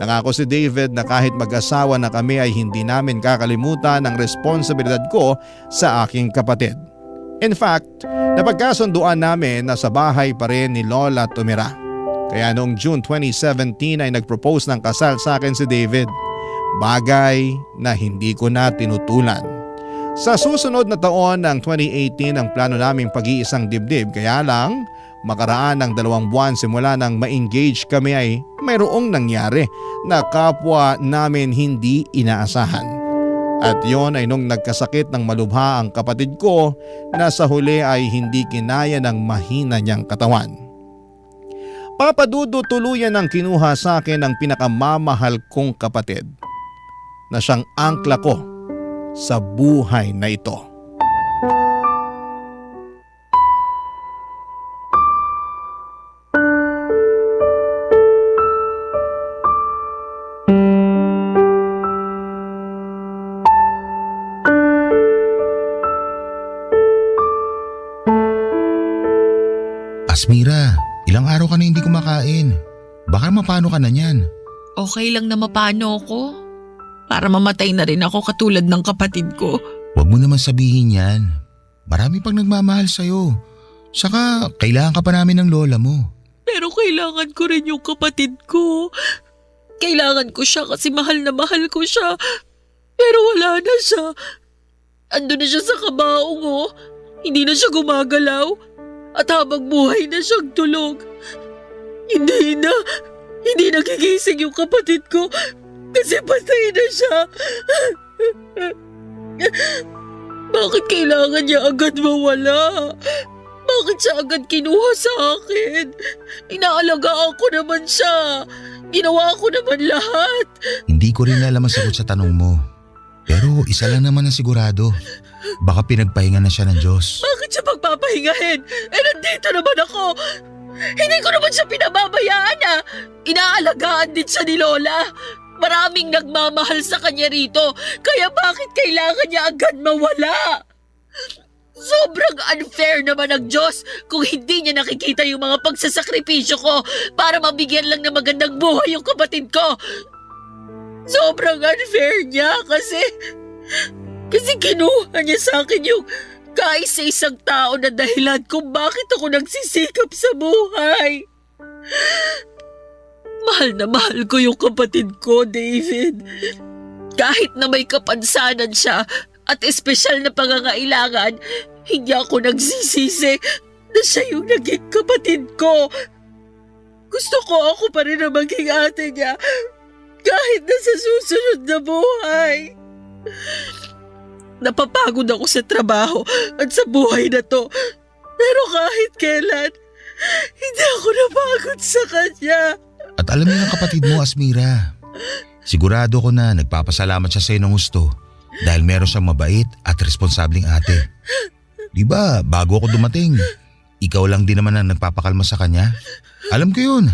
Nangako si David na kahit mag-asawa na kami ay hindi namin kakalimutan ang responsibilidad ko sa aking kapatid. In fact, napagkasunduan namin na sa bahay pa rin ni Lola tumira. Kaya noong June 2017 ay nag-propose ng kasal sa akin si David. Bagay na hindi ko na tinutulan. Sa susunod na taon ng 2018 ang plano naming pag-iisang dibdib, kaya lang makaraan ng 2 buwan simula nang ma-engage kami ay mayroong nangyari na kapwa namin hindi inaasahan. At yon ay nung nagkasakit ng malubha ang kapatid ko na sa huli ay hindi kinaya ng mahina niyang katawan. Papa Dudu, tuluyan ang kinuha sa akin ang pinakamamahal kong kapatid na siyang angkla ko sa buhay na ito. Asmira, ilang araw ka na hindi kumakain. Baka mapano ka na niyan. Okay lang na mapano ako. Para mamatay na rin ako katulad ng kapatid ko. Huwag mo naman sabihin yan. Marami pang nagmamahal sa'yo. Saka kailangan ka pa namin ng lola mo. Pero kailangan ko rin yung kapatid ko. Kailangan ko siya kasi mahal na mahal ko siya. Pero wala na siya. Ando na siya sa kabaong oh. Hindi na siya gumagalaw. At habang buhay na siyang tulog. Hindi nagigising yung kapatid ko. Kasi patay na siya. Bakit kailangan niya agad mawala? Bakit siya agad kinuha sa akin? Inaalagaan ko naman siya. Ginawa ko naman lahat. Hindi ko rin alam ang sagot sa tanong mo. Pero isa lang naman ang sigurado. Baka pinagpahinga na siya ng Diyos. Bakit siya pagpapahingahin? Nandito naman ako. Hindi ko naman siya pinababayaan ah. Inaalagaan din siya ni Lola. Maraming nagmamahal sa kanya rito. Kaya bakit kailangan niya agad mawala? Sobrang unfair naman ng Diyos kung hindi niya nakikita yung mga pagsasakripisyo ko para mabigyan lang ng magandang buhay yung kapatid ko. Sobrang unfair niya kasi kinuha niya sa akin yung kaisa-isang tao na dahilan kung bakit ako nagsisikap sa buhay. Mahal na mahal ko yung kapatid ko, David. Kahit na may kapansanan siya at espesyal na pangangailangan, hindi ako nagsisisi na siya yung naging kapatid ko. Gusto ko ako pa rin na maging ate niya kahit na sa susunod na buhay. Napapagod ako sa trabaho at sa buhay na to. Pero kahit kailan, hindi ako napagod sa kanya. At alam niyo ng kapatid mo, Asmira, sigurado ko na nagpapasalamat siya sa iyo ng gusto dahil meron siyang mabait at responsableng ate. Di ba, bago ako dumating, ikaw lang din naman ang nagpapakalma sa kanya? Alam ko yun.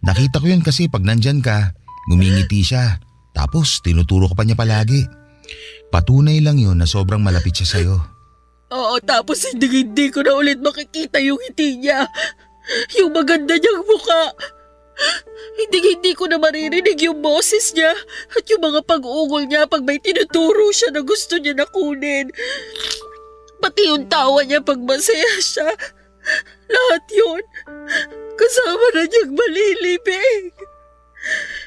Nakita ko yun kasi pag nandyan ka, ngumingiti siya. Tapos tinuturo ko pa niya palagi. Patunay lang yun na sobrang malapit siya sa'yo. Oo, tapos hindi ko na ulit makikita yung ngiti niya. Yung maganda niyang mukha. Hindi ko na maririnig yung boses niya at yung mga pag-ungol niya pag may tinuturo siya na gusto niya na kunin. Pati yung tawa niya pag masaya siya. Lahat yun, kasama na niyang malilibig.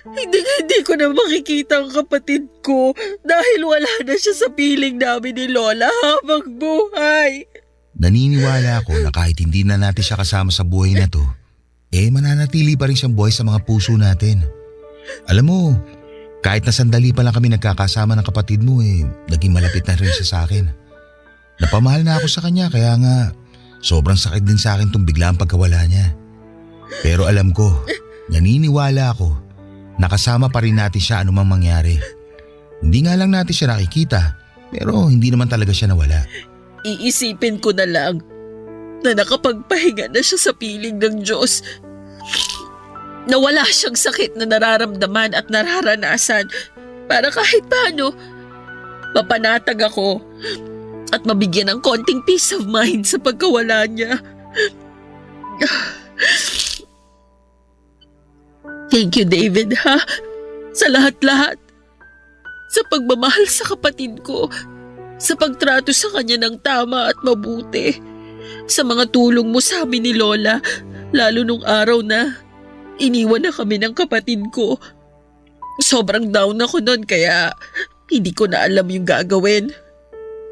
Hindi ko na makikita ang kapatid ko dahil wala na siya sa piling namin ni Lola habang buhay. Naniniwala ako na kahit hindi na natin siya kasama sa buhay na to, mananatili pa rin siyang buhay sa mga puso natin. Alam mo, kahit na sandali pa lang kami nagkakasama ng kapatid mo naging malapit na rin siya sa akin. Napamahal na ako sa kanya kaya nga sobrang sakit din sa akin itong biglang pagkawala niya. Pero alam ko, naniniwala ako, nakasama pa rin natin siya anumang mangyari. Hindi nga lang natin siya nakikita, pero hindi naman talaga siya nawala. Iisipin ko na lang na nakapagpahinga na siya sa piling ng Diyos. Na wala siyang sakit na nararamdaman at nararanasan para kahit paano mapanatag ako at mabigyan ng konting peace of mind sa pagkawala niya. Thank you, David, ha? Sa lahat-lahat. Sa pagmamahal sa kapatid ko. Sa pagtrato sa kanya ng tama at mabuti. Sa mga tulong mo sa amin ni Lola, lalo nung araw na iniwan na kami ng kapatid ko. Sobrang down ako noon kaya hindi ko na alam yung gagawin.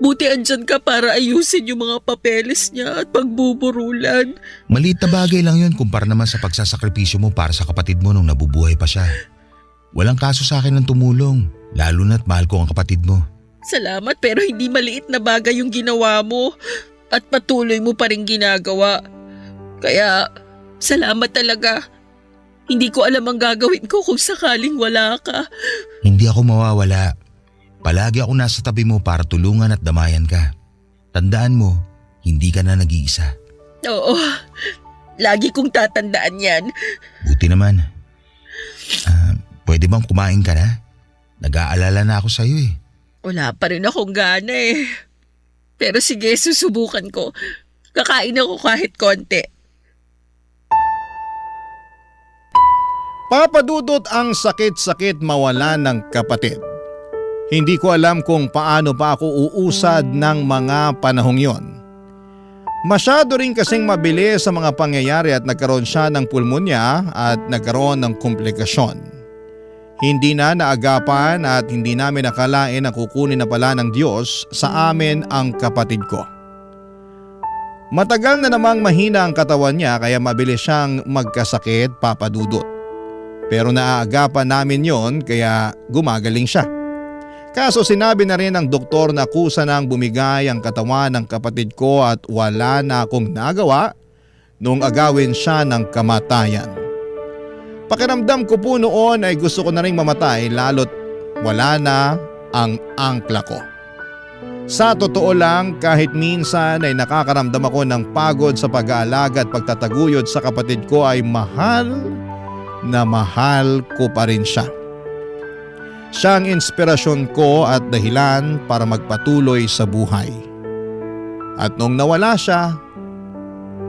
Buti andyan ka para ayusin yung mga papeles niya at pagbuburulan. Maliit na bagay lang yun kumpara naman sa pagsasakripisyo mo para sa kapatid mo nung nabubuhay pa siya. Walang kaso sa akin ng tumulong, lalo na't mahal ko ang kapatid mo. Salamat pero hindi maliit na bagay yung ginawa mo at patuloy mo pa rin ginagawa. Kaya salamat talaga. Hindi ko alam ang gagawin ko kung sakaling wala ka. Hindi ako mawawala. Palagi ako nasa tabi mo para tulungan at damayan ka. Tandaan mo, hindi ka na nag-iisa. Oo, lagi kong tatandaan yan. Buti naman. Pwede bang kumain ka na? Nag-aalala na ako sa'yo eh. Wala pa rin akong gana eh. Pero sige, susubukan ko. Kakain ako kahit konti. Papa Dudut, ang sakit-sakit mawala ng kapatid. Hindi ko alam kung paano pa ako uusad ng mga panahong yon. Masyado rin kasing mabilis sa mga pangyayari at nagkaroon siya ng pulmonya at nagkaroon ng komplikasyon. Hindi na naagapan at hindi namin nakalain na kukunin na pala ng Diyos sa amin ang kapatid ko. Matagal na namang mahina ang katawan niya kaya mabilis siyang magkasakit, Papa Dudut. Pero naaagapan namin yon kaya gumagaling siya. Kaso sinabi na rin ng doktor na kusa nang bumigay ang katawan ng kapatid ko at wala na akong nagawa nung agawin siya ng kamatayan. Pakiramdam ko po noon ay gusto ko na rin mamatay lalo't wala na ang angkla ko. Sa totoo lang, kahit minsan ay nakakaramdam ako ng pagod sa pag-aalaga at pagtataguyod sa kapatid ko ay mahal na mahal ko pa rin siya. Siya ang inspirasyon ko at dahilan para magpatuloy sa buhay. At nung nawala siya,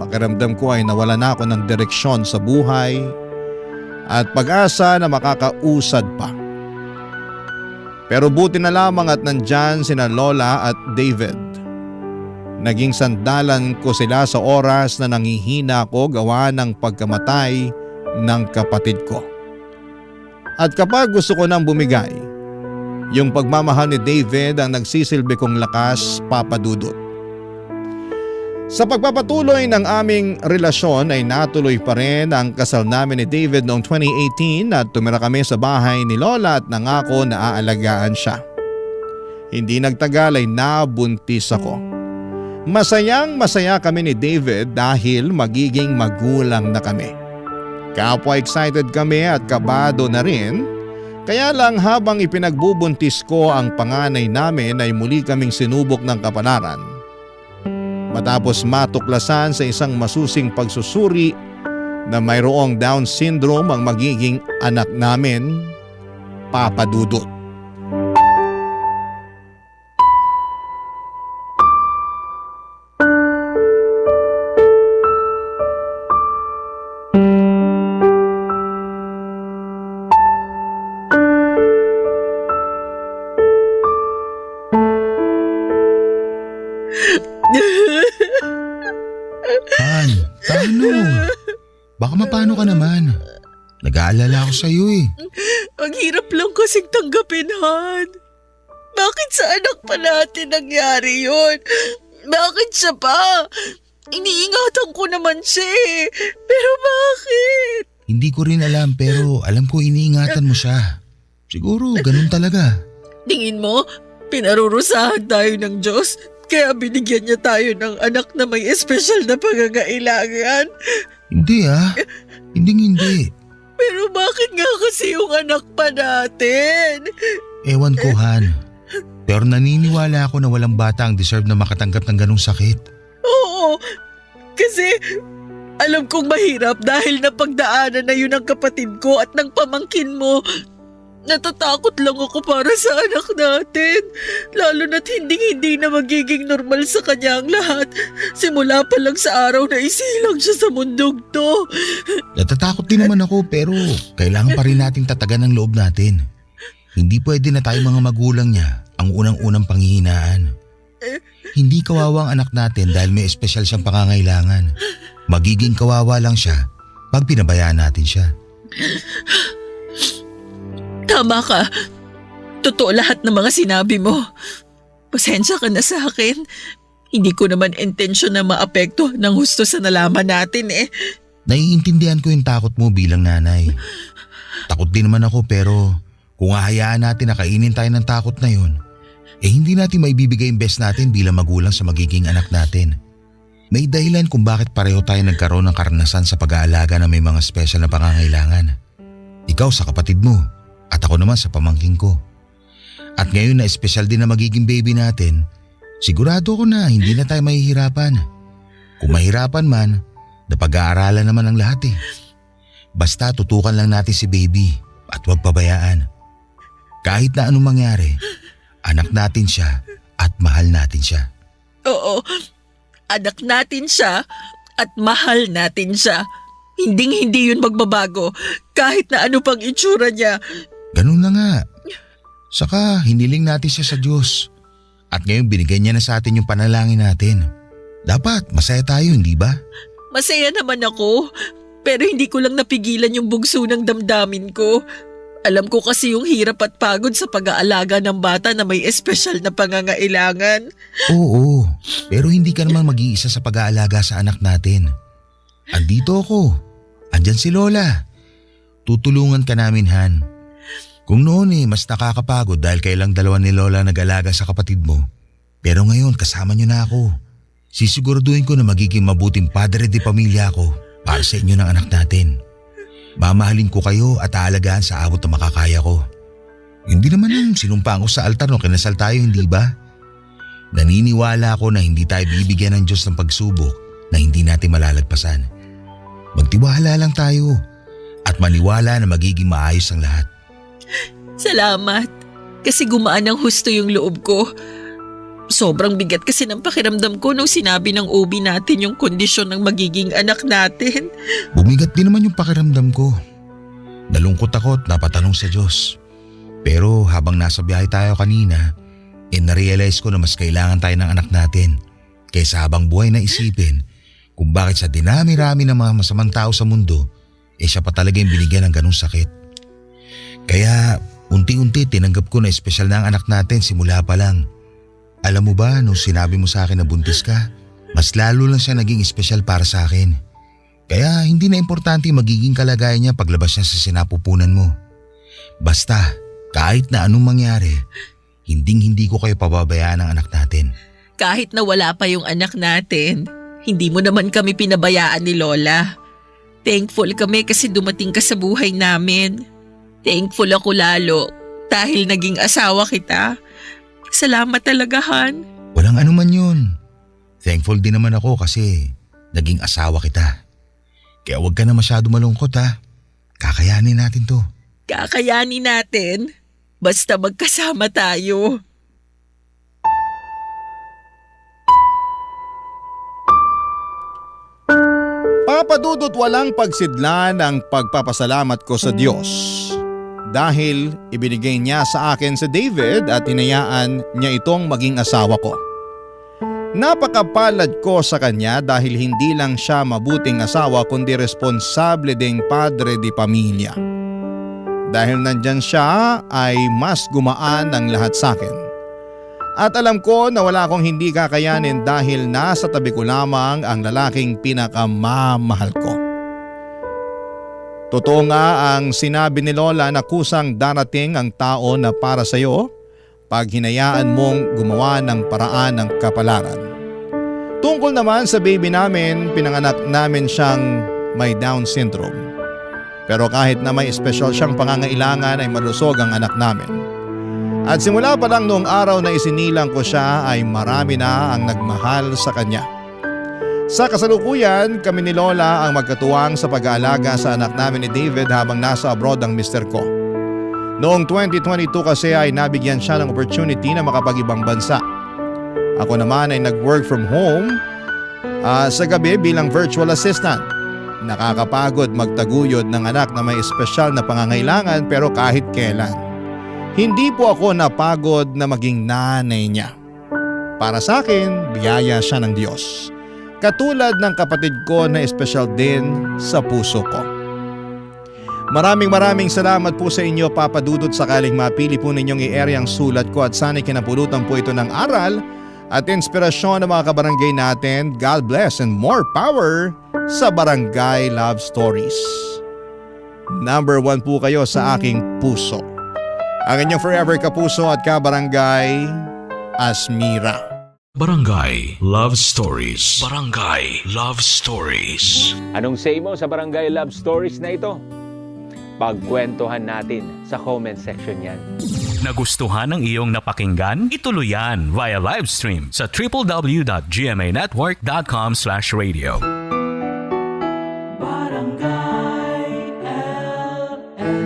pakiramdam ko ay nawala na ako ng direksyon sa buhay at pag-asa na makakausad pa. Pero buti na lamang at nandyan sina Lola at David. Naging sandalan ko sila sa oras na nangihina ko gawa ng pagkamatay ng kapatid ko. At kapag gusto ko nang bumigay, yung pagmamahal ni David ang nagsisilbi kong lakas, Papa Dudut. Sa pagpapatuloy ng aming relasyon ay natuloy pa rin ang kasal namin ni David noong 2018 at tumira kami sa bahay ni Lola at nangako na aalagaan siya. Hindi nagtagal ay nabuntis ako. Masayang masaya kami ni David dahil magiging magulang na kami. Kapwa excited kami at kabado na rin, kaya lang habang ipinagbubuntis ko ang panganay namin ay muli kaming sinubok ng kapalaran. Matapos matuklasan sa isang masusing pagsusuri na mayroong Down syndrome ang magiging anak namin, Papa Dudut. Han, paano? Baka mapano ka naman. Nag-aalala ako sa'yo eh. Ang hirap lang kasing tanggapin, Han. Bakit sa anak pa natin nangyari yun? Bakit siya pa? Iniingatan ko naman siya eh. Pero bakit? Hindi ko rin alam pero alam ko iniingatan mo siya. Siguro ganun talaga. Tingin mo, pinarurusahan tayo ng Diyos? Kaya binigyan niya tayo ng anak na may espesyal na pangangailangan? Hindi ah. Hindi. Pero bakit nga kasi yung anak pa natin? Ewan ko, Han. Pero naniniwala ako na walang bata ang deserve na makatanggap ng ganong sakit. Oo, kasi alam kong mahirap dahil napagdaanan na yun ng kapatid ko at ng pamangkin mo. Natatakot lang ako para sa anak natin. Lalo na't hindi na magiging normal sa kanya ang lahat. Simula pa lang sa araw na isilang siya sa mundong to. Natatakot din naman ako pero kailangan pa rin nating tatagan ang loob natin. Hindi pwede na tayo mga magulang niya ang unang-unang panghihinaan. Hindi kawawa ang anak natin dahil may espesyal siyang pangangailangan. Magiging kawawa lang siya pag pinabayaan natin siya. Tama ka. Totoo lahat ng mga sinabi mo. Pasensya ka na sa akin. Hindi ko naman intensyon na maapekto ng husto sa nalaman natin eh. Naiintindihan ko yung takot mo bilang nanay. Takot din naman ako pero kung hahayaan natin na kainin tayo ng takot na yun, hindi natin maibibigay yung best natin bilang magulang sa magiging anak natin. May dahilan kung bakit pareho tayo nagkaroon ng karanasan sa pag-aalaga na may mga special na pangangailangan. Ikaw sa kapatid mo at ako naman sa pamangking ko. At ngayon na espesyal din na magiging baby natin, sigurado ko na hindi na tayo mahihirapan. Kung mahirapan man, napag-aaralan naman ang lahat eh. Basta tutukan lang natin si baby at huwag pabayaan. Kahit na anong mangyari, anak natin siya at mahal natin siya. Oo, anak natin siya at mahal natin siya. Hindi yun magbabago kahit na ano pang itsura niya. Ganun na nga. Saka hiniling natin siya sa Diyos. At ngayon binigay niya na sa atin yung panalangin natin. Dapat masaya tayo, hindi ba? Masaya naman ako, pero hindi ko lang napigilan yung bugso ng damdamin ko. Alam ko kasi yung hirap at pagod sa pag-aalaga ng bata na may espesyal na pangangailangan. Oo, pero hindi ka naman mag-iisa sa pag-aalaga sa anak natin. Andito ako. Andyan si Lola. Tutulungan ka namin, Han. Kung noon mas nakakapagod dahil kailang dalawa ni Lola nag-alaga sa kapatid mo. Pero ngayon kasama niyo na ako. Sisiguraduhin ko na magiging mabuting padre de pamilya ako para sa inyo ng anak natin. Mamahalin ko kayo at aalagaan sa abot na makakaya ko. Hindi naman ang sinumpaan ko sa altar nung kinasal tayo, hindi ba? Naniniwala ako na hindi tayo bibigyan ng Diyos ng pagsubok na hindi natin malalagpasan. Magtiwala lang tayo at maniwala na magiging maayos ang lahat. Salamat, kasi gumaan ng husto yung loob ko. Sobrang bigat kasi ng pakiramdam ko nung sinabi ng OB natin yung kondisyon ng magiging anak natin. Bumigat din naman yung pakiramdam ko. Nalungkot ako at napatanong sa Diyos. Pero habang nasa biyahe tayo kanina, narealize ko na mas kailangan tayo ng anak natin kaysa habang buhay na isipin kung bakit sa dinami-rami ng mga masamang tao sa mundo, siya pa talaga yung binigyan ng ganong sakit. Kaya unti-unti tinanggap ko na espesyal na ang anak natin simula pa lang. Alam mo ba, nung sinabi mo sa akin na buntis ka, mas lalo lang siya naging espesyal para sa akin. Kaya hindi na importante magiging kalagayan niya paglabas niya sa sinapupunan mo. Basta, kahit na anong mangyari, hindi ko kayo pababayaan ng anak natin. Kahit na wala pa yung anak natin, hindi mo naman kami pinabayaan ni Lola. Thankful kami kasi dumating ka sa buhay namin. Thankful ako lalo dahil naging asawa kita. Salamat talaga, Han. Walang anuman yun. Thankful din naman ako kasi naging asawa kita. Kaya huwag ka na masyado malungkot ha. Kakayanin natin to. Kakayanin natin. Basta magkasama tayo. Papadudot walang pagsidlan ang pagpapasalamat ko sa Diyos dahil ibinigay niya sa akin si David at hinayaan niya itong maging asawa ko. Napakapalad ko sa kanya dahil hindi lang siya mabuting asawa kundi responsable ding padre di pamilya. Dahil nandyan siya ay mas gumaan ang lahat sa akin. At alam ko na wala akong hindi kakayanin dahil nasa tabi ko lamang ang lalaking pinakamamahal ko. Totoo nga ang sinabi ni Lola na kusang darating ang tao na para sa iyo pag hinayaan mong gumawa ng paraan ng kapalaran. Tungkol naman sa baby namin, pinanganak namin siyang may Down syndrome. Pero kahit na may espesyal siyang pangangailangan ay malusog ang anak namin. At simula pa lang noong araw na isinilang ko siya ay marami na ang nagmahal sa kanya. Sa kasalukuyan, kami ni Lola ang magkatuwang sa pag-aalaga sa anak namin ni David habang nasa abroad ang mister ko. Noong 2022 kasi ay nabigyan siya ng opportunity na makapag-ibang bansa. Ako naman ay nag-work from home sa gabi bilang virtual assistant. Nakakapagod magtaguyod ng anak na may espesyal na pangangailangan pero kahit kailan. Hindi po ako napagod na maging nanay niya. Para sa akin, biyaya siya ng Diyos. Katulad ng kapatid ko na espesyal din sa puso ko. Maraming salamat po sa inyo Papa Dudut sakaling mapili po ninyong i-area ang sulat ko at sana'y kinapulutan po ito ng aral at inspirasyon ng mga kabarangay natin. God bless and more power sa Barangay Love Stories. Number 1 po kayo sa aking puso. Ang inyong forever kapuso at kabarangay, Asmira. Barangay Love Stories. Barangay Love Stories. Anong say mo sa Barangay Love Stories na ito? Pagkwentuhan natin sa comment section yan. Nagustuhan ng iyong napakinggan? Ituloy yan via live stream sa www.gmanetwork.com/radio.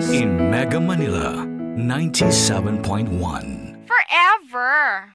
In Mega Manila, 97.1. Forever.